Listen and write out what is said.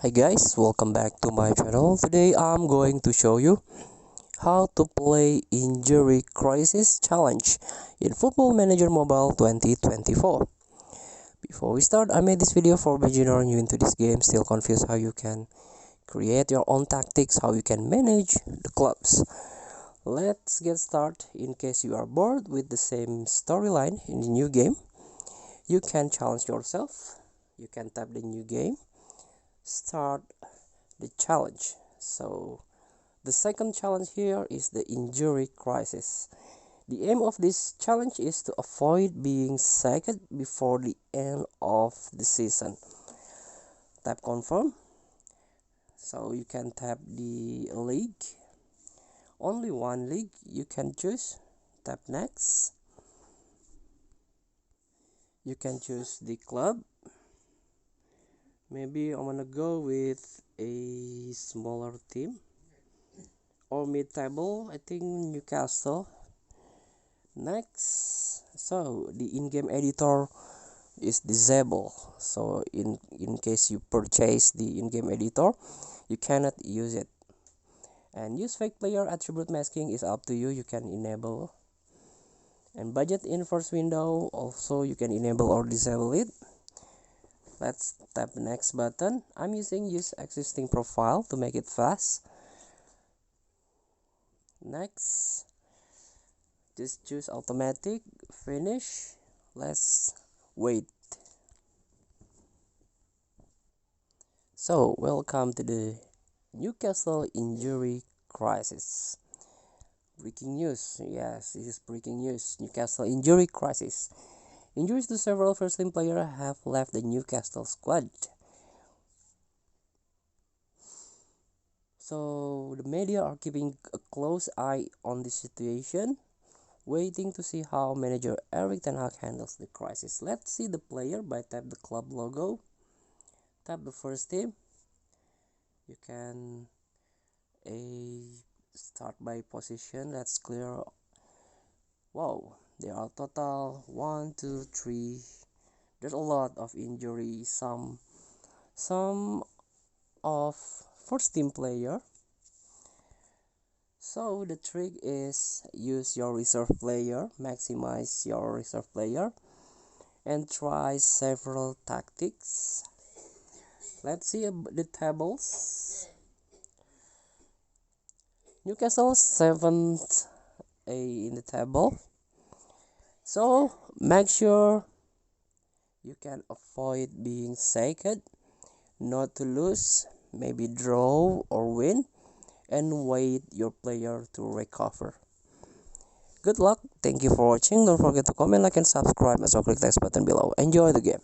Hi guys, welcome back to my channel. Today I'm going to show you how to play Injury Crisis Challenge in Football Manager Mobile 2024. Before we start, I made this video for beginner new into this game, still confused how you can create your own tactics, how you can manage the clubs. Let's get started. In case you are bored with the same storyline in the new game, you can challenge yourself. You can tap the new game, start the challenge. So the second challenge here is the injury crisis. The aim of this challenge is to avoid being sacked before the end of the season. Tap confirm. So you can tap the league. Only one league you can choose. Tap next. You can choose the club. Maybe I'm gonna go with a smaller team or mid-table. I think Newcastle. Next, so the in-game editor is disabled. So in case you purchase the in-game editor, you cannot use it. And use fake player attribute masking is up to you. You can enable. And budget in first window also you can enable or disable it. Let's tap the next button. I'm using use existing profile to make it fast. Next, just choose automatic, finish. Let's wait. So welcome to the Newcastle injury crisis. Breaking news. Yes, this is breaking news. Newcastle injury crisis. Injuries to several first team players have left the Newcastle squad. So the media are keeping a close eye on this situation, waiting to see how manager Erik ten Hag handles the crisis. Let's see the player by tap the club logo. Tap the first team. You can start by position. Let's clear. Wow, there are total 1 2 3. There's a lot of injuries. Some of first team player. So the trick is use your reserve player, maximize your reserve player, and try several tactics. Let's see the tables. Newcastle 7th in the table. So make sure you can avoid being sacked, not to lose, maybe draw or win, and wait your player to recover. Good luck. Thank you for watching. Don't forget to comment, like, and subscribe, as well click the button below. Enjoy the game.